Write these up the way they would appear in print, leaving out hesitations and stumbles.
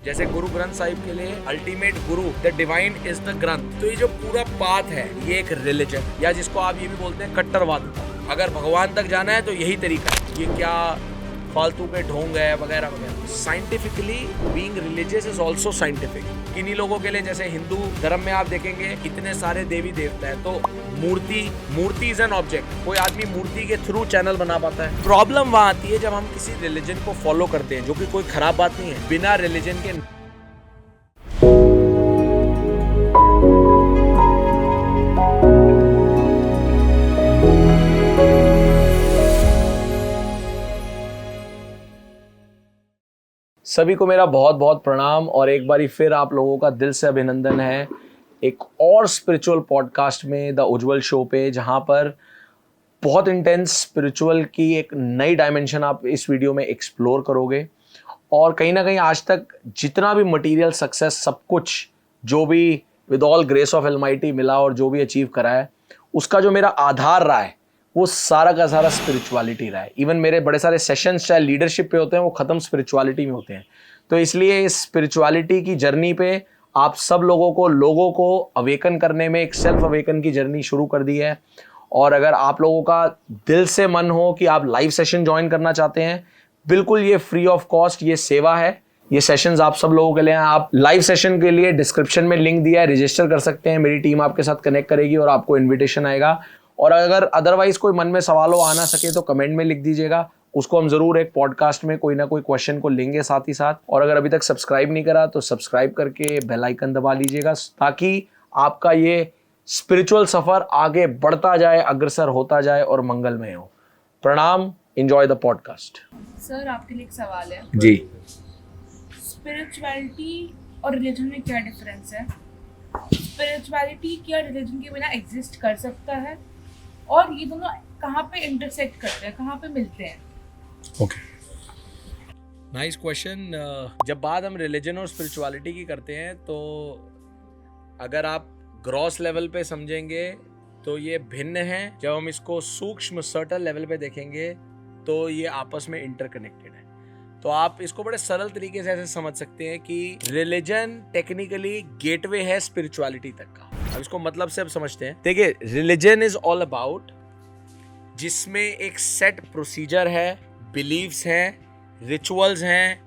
जैसे गुरु ग्रंथ साहिब के लिए ultimate guru the divine is the ग्रंथ। तो ये जो पूरा पाथ है ये एक रिलीजन, या जिसको आप ये भी बोलते हैं कट्टरवाद। अगर भगवान तक जाना है तो यही तरीका है। ये क्या फालतू के ढोंग है वगैरह वगैरह। Scientifically being religious is also scientific. किन्हीं लोगों के लिए, जैसे हिंदू धर्म में आप देखेंगे इतने सारे देवी देवता है, तो मूर्ति इज एन ऑब्जेक्ट। कोई आदमी मूर्ति के थ्रू चैनल बना पाता है। प्रॉब्लम वहां आती है जब हम किसी रिलीजन को फॉलो करते हैं, जो कि कोई खराब बात नहीं है। बिना रिलीजन के सभी को मेरा बहुत बहुत प्रणाम और एक बारी फिर आप लोगों का दिल से अभिनंदन है एक और स्पिरिचुअल पॉडकास्ट में द उज्जवल शो पे, जहां पर बहुत इंटेंस स्पिरिचुअल की एक नई डायमेंशन आप इस वीडियो में एक्सप्लोर करोगे। और कहीं ना कहीं आज तक जितना भी मटेरियल सक्सेस, सब कुछ जो भी with all grace of Almighty मिला और जो भी अचीव करा है, उसका जो मेरा आधार रहा है वो सारा का सारा स्पिरिचुअलिटी रहा है। इवन मेरे बड़े सारे सेशंस चाहे लीडरशिप पे होते हैं वो ख़त्म स्पिरिचुअलिटी में होते हैं। तो इसलिए इस स्पिरिचुअलिटी की जर्नी पे आप सब लोगों को अवेकन करने में एक सेल्फ अवेकन की जर्नी शुरू कर दी है। और अगर आप लोगों का दिल से मन हो कि आप लाइव सेशन ज्वाइन करना चाहते हैं, बिल्कुल ये फ्री ऑफ कॉस्ट ये सेवा है। ये सेशंस आप सब लोगों के लिए हैं। आप लाइव सेशन के लिए डिस्क्रिप्शन में लिंक दिया है, रजिस्टर कर सकते हैं। मेरी टीम आपके साथ कनेक्ट करेगी और आपको इन्विटेशन आएगा। और अगर अदरवाइज कोई मन में सवाल हो, आ ना सके, तो कमेंट में लिख दीजिएगा। उसको हम जरूर एक पॉडकास्ट में कोई ना कोई क्वेश्चन को लेंगे साथ ही साथ। और अगर अभी तक सब्सक्राइब नहीं करा तो सब्सक्राइब करके बेल आइकन दबा लीजिएगा, ताकि आपका ये स्पिरिचुअल सफर आगे बढ़ता जाए, अग्रसर होता जाए और मंगलमय हो। प्रणाम, एंजॉय द पॉडकास्ट। सर, आपके लिए एक सवाल है जी। स्पिरिचुअलिटी और रिलीजन में क्या डिफरेंस है? स्पिरिचुअलिटी क्या रिलीजन के बिना एग्जिस्ट कर सकता है? और ये दोनों कहाँ पे इंटरसेक्ट करते हैं, कहाँ पे मिलते हैं? Okay, nice question. जब बात हम रिलीजन और स्पिरिचुअलिटी की करते हैं, तो अगर आप ग्रॉस लेवल पे समझेंगे तो ये भिन्न हैं। जब हम इसको सूक्ष्म सर्टल लेवल पे देखेंगे तो ये आपस में इंटरकनेक्टेड है। तो आप इसको बड़े सरल तरीके से ऐसे समझ सकते हैं कि रिलीजन टेक्निकली गेटवे है स्पिरिचुअलिटी तक का। अब इसको मतलब से अब समझते हैं। देखिए, रिलीजन इज ऑल अबाउट, जिसमें एक सेट प्रोसीजर है, बिलीव्स हैं, रिचुअल्स हैं,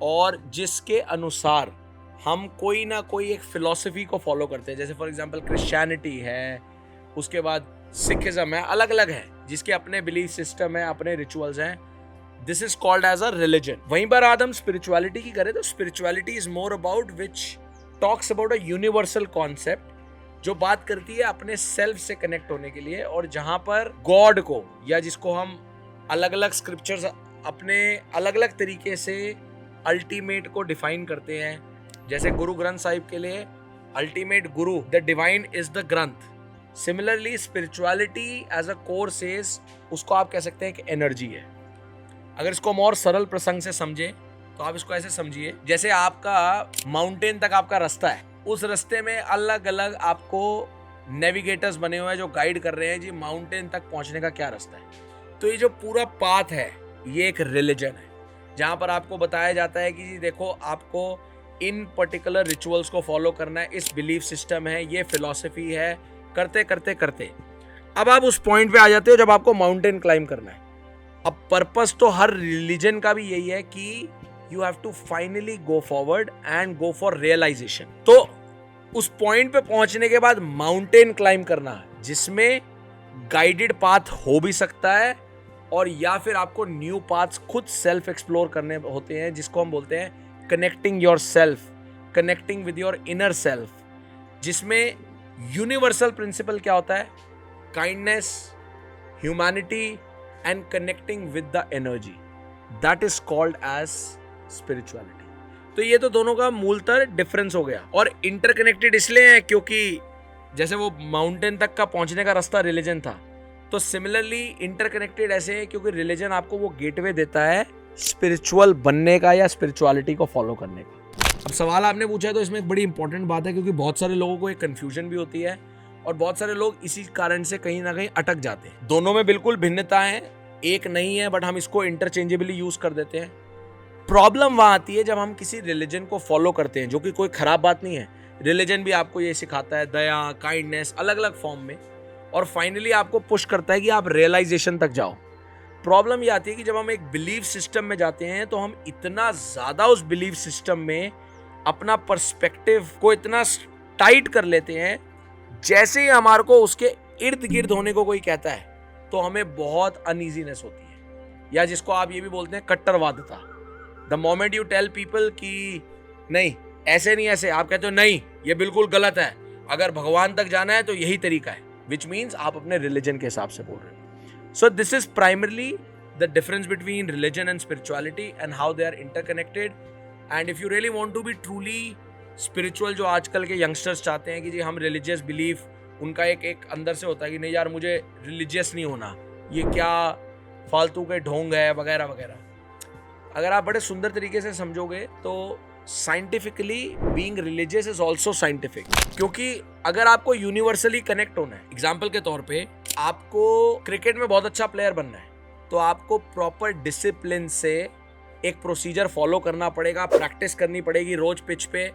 और जिसके अनुसार हम कोई ना कोई एक फिलॉसफी को फॉलो करते हैं। जैसे फॉर एग्जांपल क्रिश्चियनिटी है, उसके बाद सिखिज्म है, अलग अलग है, जिसके अपने बिलीफ सिस्टम है, अपने रिचुअल्स हैं। This is called as a religion. वहीं पर आज हम स्पिरिचुअलिटी की करें तो spirituality is more about which talks about a universal concept, जो बात करती है अपने सेल्फ से कनेक्ट होने के लिए, और जहां पर गॉड को, या जिसको हम अलग अलग स्क्रिप्चर्स अपने अलग अलग तरीके से अल्टीमेट को डिफाइन करते हैं। जैसे गुरु ग्रंथ साहिब के लिए ultimate guru the divine is the granth. Similarly spirituality as a core says, उसको आप कह सकते हैं कि एनर्जी है। अगर इसको हम और सरल प्रसंग से समझें तो आप इसको ऐसे समझिए, जैसे आपका माउंटेन तक आपका रास्ता है, उस रास्ते में अलग अलग आपको नेविगेटर्स बने हुए हैं जो गाइड कर रहे हैं जी माउंटेन तक पहुंचने का क्या रास्ता है। तो ये जो पूरा पाथ है ये एक रिलीजन है, जहां पर आपको बताया जाता है कि जी देखो, आपको इन पर्टिकुलर रिचुअल्स को फॉलो करना है, इस बिलीफ सिस्टम है, ये फिलॉसफी है, करते करते करते अब आप उस पॉइंट पे आ जाते हो जब आपको माउंटेन क्लाइंब करना है। अब पर्पस तो हर रिलीजन का भी यही है कि you have to finally go forward and go for realization. तो उस पॉइंट पे पहुंचने के बाद माउंटेन क्लाइंब करना, जिसमें गाइडेड पाथ हो भी सकता है, और या फिर आपको न्यू पाथ्स खुद सेल्फ एक्सप्लोर करने होते हैं, जिसको हम बोलते हैं connecting yourself, connecting with your inner self, जिसमें यूनिवर्सल प्रिंसिपल क्या होता है? Kindness, humanity and connecting with the energy. That is called as spirituality. तो ये तो दोनों का मूलतः डिफरेंस हो गया। और इंटरकनेक्टेड इसलिए है क्योंकि जैसे वो माउंटेन तक का पहुंचने का रास्ता रिलीजन था, तो सिमिलरली इंटरकनेक्टेड ऐसे है क्योंकि रिलीजन आपको वो गेटवे देता है स्पिरिचुअल बनने का या स्पिरिचुअलिटी को फॉलो करने का। अब सवाल आपने पूछा है तो इसमें एक बड़ी इंपॉर्टेंट बात है, क्योंकि बहुत सारे लोगों को एक कंफ्यूजन भी होती है और बहुत सारे लोग इसी कारण से कहीं ना कहीं अटक जाते हैं। दोनों में बिल्कुल भिन्नता है, एक नहीं है, बट हम इसको इंटरचेंजेबली यूज कर देते हैं। प्रॉब्लम वहां आती है जब हम किसी रिलीजन को फॉलो करते हैं, जो कि कोई खराब बात नहीं है। रिलीजन भी आपको ये सिखाता है दया, काइंडनेस, अलग अलग फॉर्म में, और फाइनली आपको पुश करता है कि आप रियलाइजेशन तक जाओ। प्रॉब्लम ये आती है कि जब हम एक बिलीफ सिस्टम में जाते हैं तो हम इतना ज्यादा उस बिलीफ सिस्टम में अपना पर्सपेक्टिव को इतना टाइट कर लेते हैं, जैसे ही हमारे को उसके इर्द गिर्द होने को कोई कहता है तो हमें बहुत अनईजीनेस होती है, या जिसको आप ये भी बोलते हैं कट्टरवादता। The moment you tell people कि नहीं ऐसे नहीं ऐसे, आप कहते हो नहीं ये बिल्कुल गलत है, अगर भगवान तक जाना है तो यही तरीका है, विच मीन्स आप अपने रिलीजन के हिसाब से बोल रहे हो। So this is primarily the difference between religion and spirituality and how they are interconnected. And if you really want to be truly spiritual, जो आजकल के यंगस्टर्स चाहते हैं कि जी हम रिलीजियस बिलीफ, उनका एक अंदर से होता है कि नहीं यार मुझे रिलीजियस नहीं होना, ये क्या फालतू के ढोंग है वगैरह वगैरह। अगर आप बड़े सुंदर तरीके से समझोगे तो scientifically being religious is also scientific, क्योंकि अगर आपको यूनिवर्सली कनेक्ट होना है, एग्जाम्पल के तौर पे आपको क्रिकेट में बहुत अच्छा प्लेयर बनना है, तो आपको प्रॉपर डिसिप्लिन से एक प्रोसीजर फॉलो करना पड़ेगा, प्रैक्टिस करनी पड़ेगी रोज पिच पे,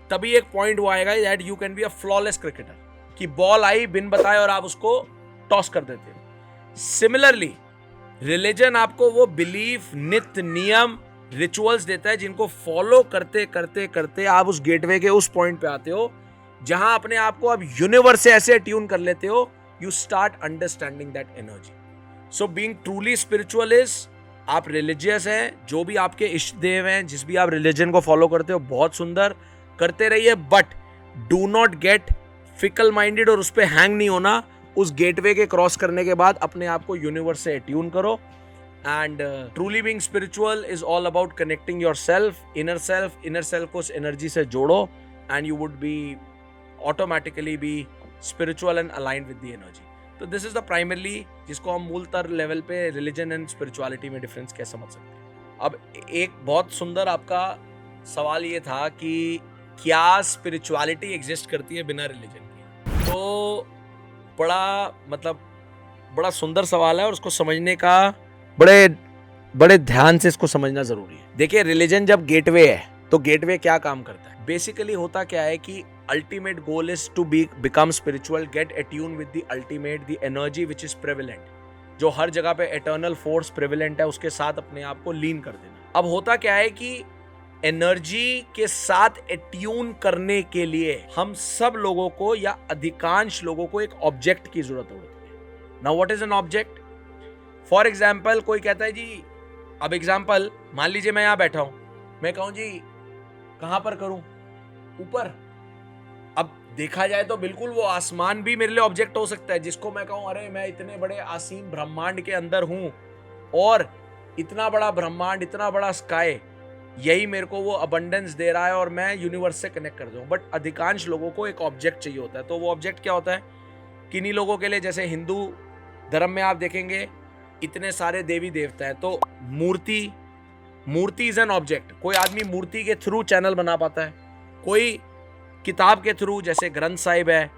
तभी एक पॉइंट वो आएगा that you can be a flawless cricketer, कि बॉल आई बिन बताए और आप उसको टॉस कर देते हो। सिमिलरली रिलीजन आपको वो बिलीफ, नित्य नियम, रिचुअल्स देता है जिनको फॉलो करते करते करते आप उस गेटवे के उस पॉइंट पे आते हो जहां अपने आप को आप यूनिवर्स से ऐसे ट्यून कर लेते हो, you start understanding that energy. So being truly spiritual is, आप रिलीजियस हैं, जो भी आपके इष्ट देव हैं, जिस भी आप रिलीजन को फॉलो करते हो, बहुत सुंदर करते रहिए, but do not get fickle minded और उस पर हैंग नहीं होना। उस गेटवे के क्रॉस करने के बाद अपने आप को यूनिवर्स से ट्यून करो। And truly being spiritual is all about connecting your self, inner self को उस एनर्जी से जोड़ो, and you would be automatically B spiritual and aligned with the energy. तो दिस इज द प्राइमरली, जिसको हम मूलतर level पे religion and spirituality में difference क्या समझ सकते हैं। अब एक बहुत सुंदर आपका सवाल ये था कि क्या स्पिरिचुअलिटी एग्जिस्ट करती है बिना रिलीजन के? तो बड़ा सुंदर सवाल है और उसको समझने का बड़े ध्यान से इसको समझना जरूरी है। देखिए, रिलीजन जब गेटवे है तो गेटवे क्या काम करता है? बेसिकली होता क्या है कि ultimate goal is to become spiritual, get attune with the ultimate, the energy which is prevalent, जो हर जगह पे एटर्नल फोर्स प्रेविलेंट है, उसके साथ अपने आप को लीन कर देना। अब होता क्या है कि एनर्जी के साथ एट्यून करने के लिए हम सब लोगों को या अधिकांश लोगों को एक ऑब्जेक्ट की जरूरत होती है। Now what is an object? For example कोई कहता है जी, अब एग्जाम्पल मान लीजिए मैं यहां बैठा हूं, मैं कहूं जी कहां पर करूं? ऊपर। अब देखा जाए तो बिल्कुल वो आसमान भी मेरे लिए ऑब्जेक्ट हो सकता है, जिसको मैं कहूं अरे मैं इतने बड़े असीम ब्रह्मांड के अंदर हूं और इतना बड़ा ब्रह्मांड, इतना बड़ा स्काई, यही मेरे को वो अबंडेंस दे रहा है और मैं यूनिवर्स से कनेक्ट कर दूं। बट अधिकांश लोगों को एक ऑब्जेक्ट चाहिए होता है। तो वो ऑब्जेक्ट क्या होता है? किन्हीं लोगों के लिए, जैसे हिंदू धर्म में आप देखेंगे इतने सारे देवी देवता है, तो मूर्ति इज एन ऑब्जेक्ट। कोई आदमी मूर्ति के थ्रू चैनल बना पाता है, कोई किताब के थ्रू, जैसे ग्रंथ साहिब है,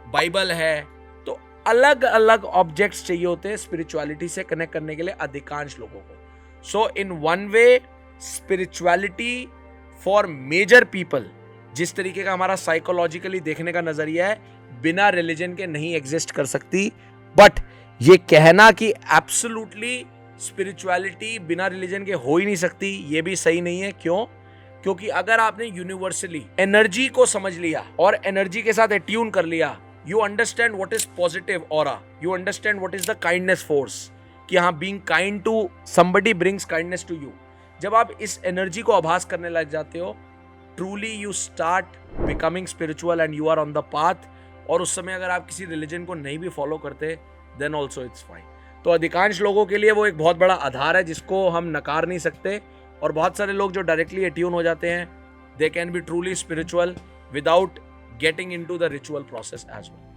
बाइबल है। तो अलग अलग ऑब्जेक्ट्स चाहिए होते हैं स्पिरिचुअलिटी से कनेक्ट करने के लिए अधिकांश लोगों को। So in one way spirituality for major people, जिस तरीके का हमारा साइकोलॉजिकली देखने का नजरिया है, बिना रिलीजन के नहीं एग्जिस्ट कर सकती। बट ये कहना कि एब्सोल्युटली स्पिरिचुअलिटी बिना रिलीजन के हो ही नहीं सकती, ये भी सही नहीं है। क्यों? क्योंकि अगर आपने यूनिवर्सली एनर्जी को समझ लिया और एनर्जी के साथ एट्यून कर लिया, you understand what is positive aura, you understand what is the kindness force, कि हाँ being kind to somebody brings kindness to you. जब आप इस एनर्जी को आभास करने लग जाते हो, truly you start becoming spiritual and you are on the path. और उस समय अगर आप किसी रिलीजन को नहीं भी फॉलो करते, देन ऑल्सो इट्स फाइन। तो अधिकांश लोगों के लिए वो एक बहुत बड़ा आधार है जिसको हम नकार नहीं सकते। और बहुत सारे लोग जो डायरेक्टली एट्यून हो जाते हैं, they can be truly spiritual without getting into the ritual process as well.